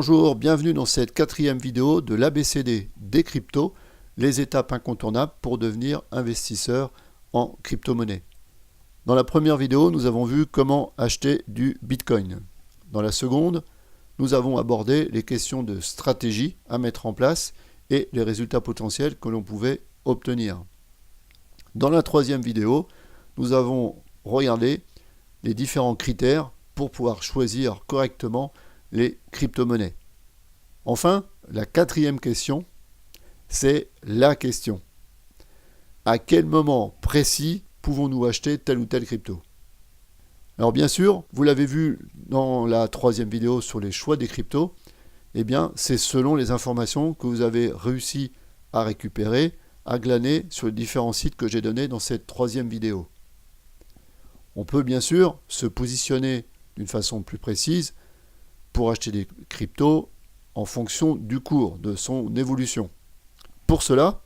Bonjour, bienvenue dans cette quatrième vidéo de l'ABCD des cryptos, les étapes incontournables pour devenir investisseur en crypto-monnaie. Dans la première vidéo, nous avons vu comment acheter du Bitcoin. Dans la seconde, nous avons abordé les questions de stratégie à mettre en place et les résultats potentiels que l'on pouvait obtenir. Dans la troisième vidéo, nous avons regardé les différents critères pour pouvoir choisir correctement les crypto-monnaies. Enfin, la quatrième question, c'est la question. À quel moment précis pouvons-nous acheter telle ou telle crypto? Alors bien sûr, vous l'avez vu dans la troisième vidéo sur les choix des cryptos, eh bien c'est selon les informations que vous avez réussi à récupérer, à glaner sur les différents sites que j'ai donnés dans cette troisième vidéo. On peut bien sûr se positionner d'une façon plus précise pour acheter des cryptos en fonction du cours, de son évolution. Pour cela,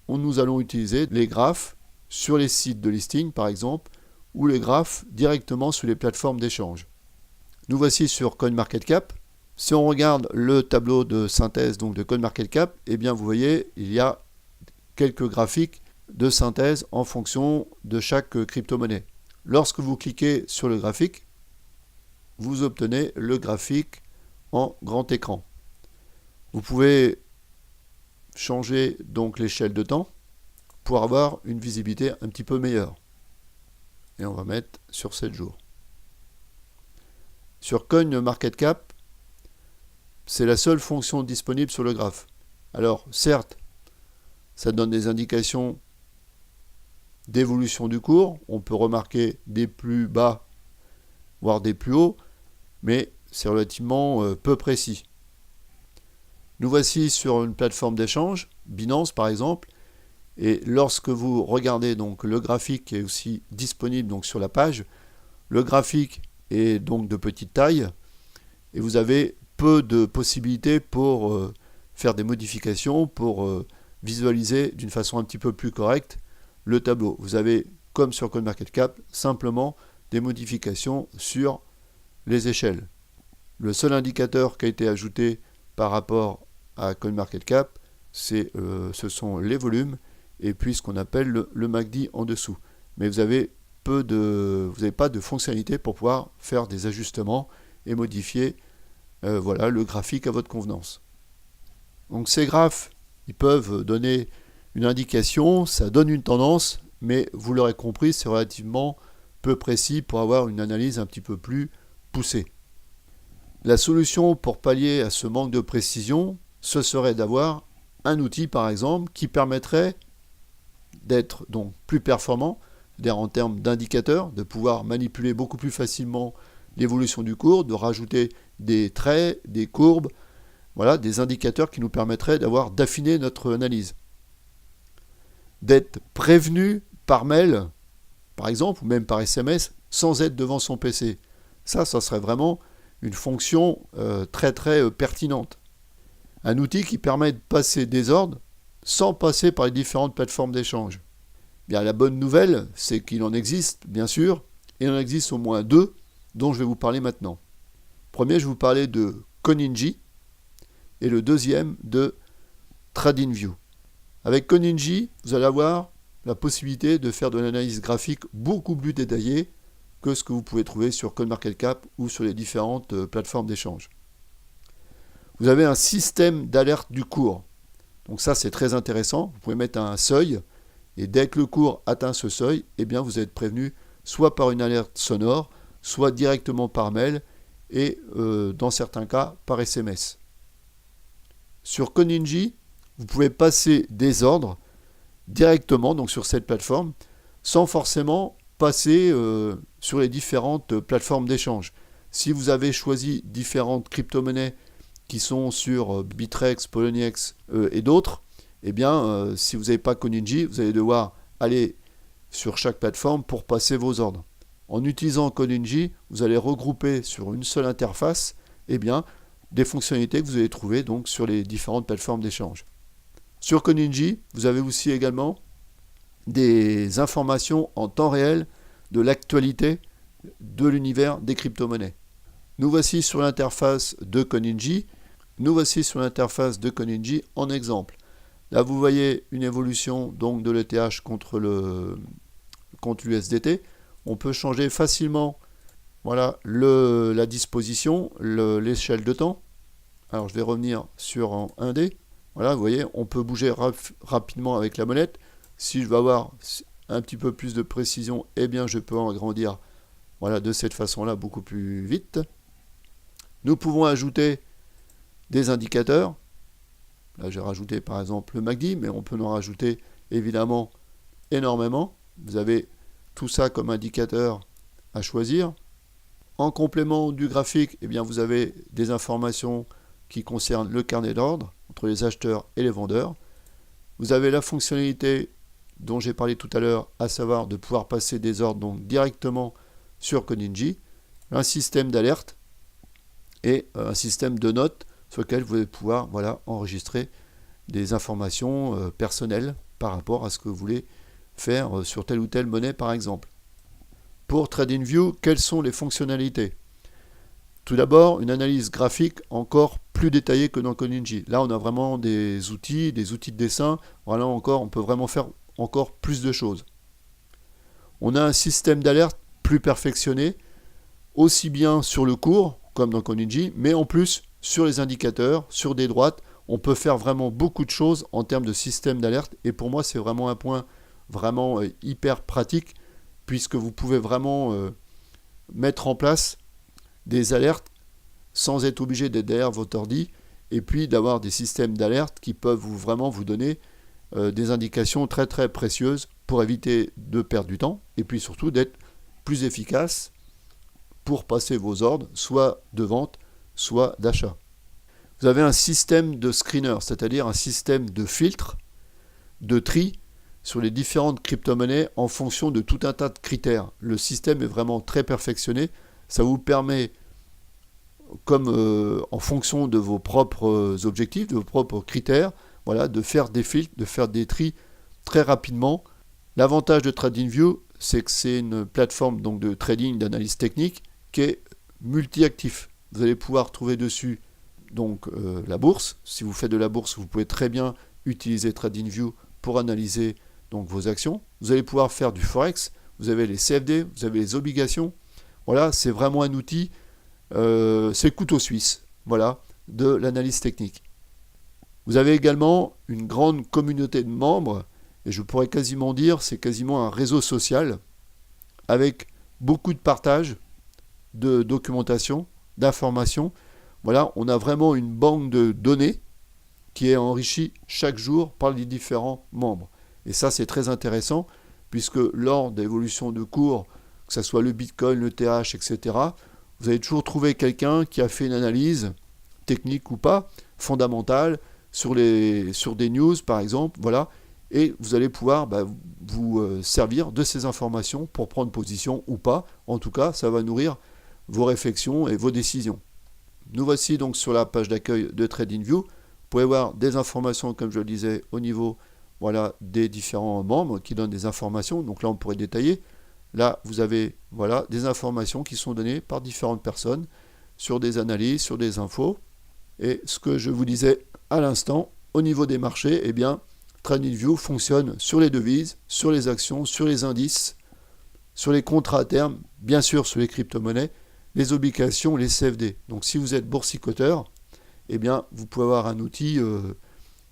nous allons utiliser les graphes sur les sites de listing par exemple, ou les graphes directement sur les plateformes d'échange. Nous voici sur CoinMarketCap. Si on regarde le tableau de synthèse donc de CoinMarketCap, eh bien vous voyez, il y a quelques graphiques de synthèse en fonction de chaque crypto-monnaie. Lorsque vous cliquez sur le graphique, vous obtenez le graphique en grand écran. Vous pouvez changer donc l'échelle de temps pour avoir une visibilité un petit peu meilleure. Et on va mettre sur 7 jours. Sur CoinMarketCap, c'est la seule fonction disponible sur le graphe. Alors certes, ça donne des indications d'évolution du cours. On peut remarquer des plus bas, voire des plus hauts, mais c'est relativement peu précis. Nous voici sur une plateforme d'échange, Binance par exemple, et lorsque vous regardez donc le graphique qui est aussi disponible donc sur la page, le graphique est donc de petite taille et vous avez peu de possibilités pour faire des modifications, pour visualiser d'une façon un petit peu plus correcte le tableau. Vous avez, comme sur CoinMarketCap, simplement des modifications sur les échelles. Le seul indicateur qui a été ajouté par rapport à CoinMarketCap, ce sont les volumes et puis ce qu'on appelle le MACD en dessous. Mais vous n'avez pas de fonctionnalité pour pouvoir faire des ajustements et modifier voilà, le graphique à votre convenance. Donc ces graphes, ils peuvent donner une indication, ça donne une tendance, mais vous l'aurez compris, c'est relativement peu précis pour avoir une analyse un petit peu plus poussée. La solution pour pallier à ce manque de précision, ce serait d'avoir un outil par exemple qui permettrait d'être donc plus performant, c'est-à-dire en termes d'indicateurs, de pouvoir manipuler beaucoup plus facilement l'évolution du cours, de rajouter des traits, des courbes, voilà, des indicateurs qui nous permettraient d'affiner notre analyse. D'être prévenu par mail, par exemple, ou même par SMS, sans être devant son PC. Ça serait vraiment une fonction très pertinente. Un outil qui permet de passer des ordres sans passer par les différentes plateformes d'échange. Bien, la bonne nouvelle, c'est qu'il en existe, bien sûr, et il en existe au moins deux, dont je vais vous parler maintenant. Premier, je vais vous parler de Coninji, et le deuxième de TradingView. Avec Coninji, vous allez avoir la possibilité de faire de l'analyse graphique beaucoup plus détaillée que ce que vous pouvez trouver sur CoinMarketCap ou sur les différentes plateformes d'échange. Vous avez un système d'alerte du cours. Donc ça, c'est très intéressant. Vous pouvez mettre un seuil et dès que le cours atteint ce seuil, eh bien, vous êtes prévenu soit par une alerte sonore, soit directement par mail et dans certains cas par SMS. Sur Coninji, vous pouvez passer des ordres directement donc sur cette plateforme sans forcément passer sur les différentes plateformes d'échange. Si vous avez choisi différentes crypto-monnaies qui sont sur Bittrex, Poloniex et d'autres, eh bien, si vous n'avez pas Coninji, vous allez devoir aller sur chaque plateforme pour passer vos ordres. En utilisant Coninji, vous allez regrouper sur une seule interface eh bien, des fonctionnalités que vous allez trouver donc, sur les différentes plateformes d'échange. Sur Coninji, vous avez aussi également des informations en temps réel de l'actualité de l'univers des crypto-monnaies. Nous voici sur l'interface de Coninji. En exemple. Là, vous voyez une évolution donc de l'ETH contre l'USDT. On peut changer facilement la disposition, l'échelle de temps. Alors, je vais revenir sur en 1D. Voilà, vous voyez, on peut bouger rapidement avec la molette. Si je veux avoir un petit peu plus de précision, eh bien, je peux agrandir de cette façon-là beaucoup plus vite. Nous pouvons ajouter des indicateurs. Là, j'ai rajouté par exemple le MACD, mais on peut en rajouter évidemment énormément. Vous avez tout ça comme indicateur à choisir. En complément du graphique, eh bien, vous avez des informations qui concernent le carnet d'ordre entre les acheteurs et les vendeurs. Vous avez la fonctionnalité dont j'ai parlé tout à l'heure, à savoir de pouvoir passer des ordres donc directement sur Coninji, un système d'alerte et un système de notes sur lequel vous allez pouvoir enregistrer des informations personnelles par rapport à ce que vous voulez faire sur telle ou telle monnaie par exemple. Pour TradingView, quelles sont les fonctionnalités? Tout d'abord, une analyse graphique encore plus détaillée que dans Coninji. Là, on a vraiment des outils de dessin. Voilà, on peut vraiment faire encore plus de choses. On a un système d'alerte plus perfectionné, aussi bien sur le cours, comme dans Coninji, mais en plus sur les indicateurs, sur des droites. On peut faire vraiment beaucoup de choses en termes de système d'alerte. Et pour moi, c'est vraiment un point vraiment hyper pratique, puisque vous pouvez vraiment mettre en place des alertes sans être obligé d'être derrière votre ordi, et puis d'avoir des systèmes d'alerte qui peuvent vraiment vous donner des indications très très précieuses pour éviter de perdre du temps, et puis surtout d'être plus efficace pour passer vos ordres, soit de vente, soit d'achat. Vous avez un système de screener, c'est-à-dire un système de filtre, de tri sur les différentes crypto-monnaies en fonction de tout un tas de critères. Le système est vraiment très perfectionné. Ça vous permet, comme en fonction de vos propres objectifs, de vos propres critères, de faire des filtres, de faire des tris très rapidement. L'avantage de TradingView, c'est que c'est une plateforme donc, de trading, d'analyse technique qui est multi-actif. Vous allez pouvoir trouver dessus donc, la bourse. Si vous faites de la bourse, vous pouvez très bien utiliser TradingView pour analyser donc, vos actions. Vous allez pouvoir faire du Forex, vous avez les CFD, vous avez les obligations. Voilà, c'est vraiment un outil, c'est le couteau suisse de l'analyse technique. Vous avez également une grande communauté de membres, et je pourrais quasiment dire c'est quasiment un réseau social avec beaucoup de partage de documentation, d'informations. Voilà, on a vraiment une banque de données qui est enrichie chaque jour par les différents membres. Et ça, c'est très intéressant, puisque lors d'évolution de cours, que ce soit le Bitcoin, le TH, etc., vous allez toujours trouver quelqu'un qui a fait une analyse, technique ou pas, fondamentale, sur des news, par exemple, et vous allez pouvoir vous servir de ces informations pour prendre position ou pas. En tout cas, ça va nourrir vos réflexions et vos décisions. Nous voici donc sur la page d'accueil de TradingView. Vous pouvez voir des informations, comme je le disais, au niveau des différents membres qui donnent des informations. Donc là, on pourrait détailler. Là, vous avez des informations qui sont données par différentes personnes sur des analyses, sur des infos. Et ce que je vous disais à l'instant, au niveau des marchés, eh bien, TradingView fonctionne sur les devises, sur les actions, sur les indices, sur les contrats à terme, bien sûr sur les crypto-monnaies, les obligations, les CFD. Donc si vous êtes boursicoteur, eh bien, vous pouvez avoir un outil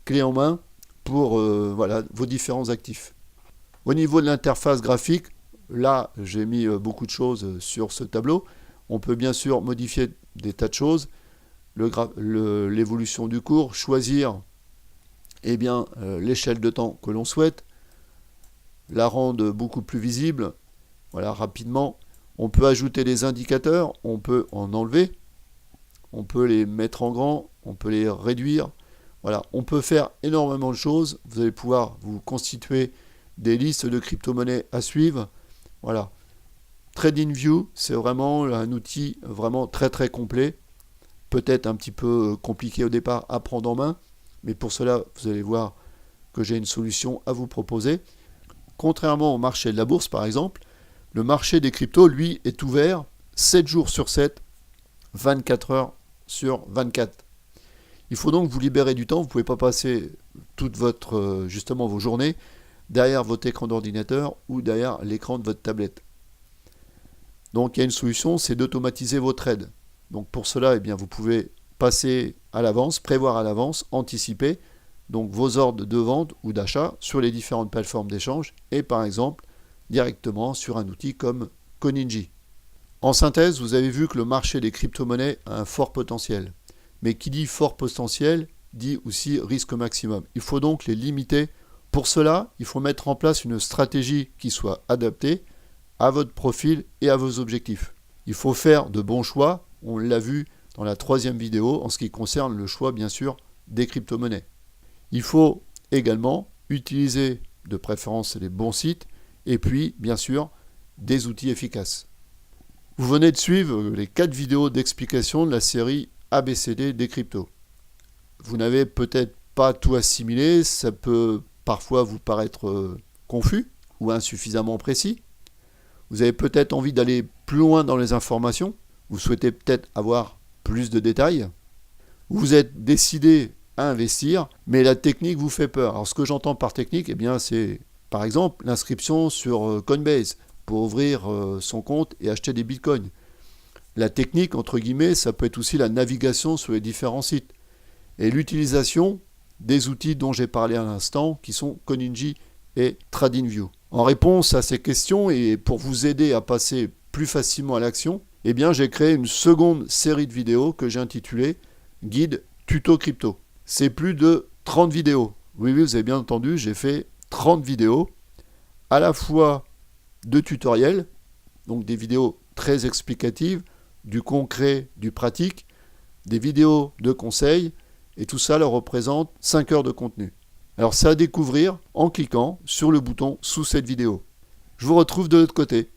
clé en main pour vos différents actifs. Au niveau de l'interface graphique, là, j'ai mis beaucoup de choses sur ce tableau. On peut bien sûr modifier des tas de choses, l'évolution du cours, choisir l'échelle de temps que l'on souhaite, la rendre beaucoup plus visible, rapidement. On peut ajouter des indicateurs, on peut en enlever, on peut les mettre en grand, on peut les réduire. On peut faire énormément de choses. Vous allez pouvoir vous constituer des listes de crypto-monnaies à suivre. TradingView, c'est vraiment un outil vraiment très très complet. Peut-être un petit peu compliqué au départ à prendre en main, mais pour cela, vous allez voir que j'ai une solution à vous proposer. Contrairement au marché de la bourse, par exemple, le marché des cryptos, lui, est ouvert 7 jours sur 7, 24 heures sur 24. Il faut donc vous libérer du temps. Vous ne pouvez pas passer toute justement vos journées derrière votre écran d'ordinateur ou derrière l'écran de votre tablette. Donc il y a une solution, c'est d'automatiser vos trades. Donc pour cela, eh bien, vous pouvez passer à l'avance, prévoir à l'avance, anticiper donc vos ordres de vente ou d'achat sur les différentes plateformes d'échange et par exemple directement sur un outil comme Coninji. En synthèse, vous avez vu que le marché des crypto-monnaies a un fort potentiel. Mais qui dit fort potentiel dit aussi risque maximum. Il faut donc les limiter. Pour cela, il faut mettre en place une stratégie qui soit adaptée à votre profil et à vos objectifs. Il faut faire de bons choix. On l'a vu dans la 3e vidéo en ce qui concerne le choix, bien sûr, des crypto-monnaies. Il faut également utiliser de préférence les bons sites et puis, bien sûr, des outils efficaces. Vous venez de suivre les 4 vidéos d'explication de la série ABCD des cryptos. Vous n'avez peut-être pas tout assimilé, ça peut parfois vous paraître confus ou insuffisamment précis. Vous avez peut-être envie d'aller plus loin dans les informations, vous souhaitez peut-être avoir plus de détails. Vous êtes décidé à investir, mais la technique vous fait peur. Alors ce que j'entends par technique, eh bien, c'est par exemple l'inscription sur Coinbase pour ouvrir son compte et acheter des bitcoins. La technique, entre guillemets, ça peut être aussi la navigation sur les différents sites et l'utilisation des outils dont j'ai parlé à l'instant, qui sont Coninji et TradingView. En réponse à ces questions et pour vous aider à passer plus facilement à l'action, eh bien, j'ai créé une seconde série de vidéos que j'ai intitulée Guide Tuto Crypto. C'est plus de 30 vidéos. Oui, vous avez bien entendu, j'ai fait 30 vidéos, à la fois de tutoriels, donc des vidéos très explicatives, du concret, du pratique, des vidéos de conseils, et tout ça leur représente 5 heures de contenu. Alors c'est à découvrir en cliquant sur le bouton sous cette vidéo. Je vous retrouve de l'autre côté.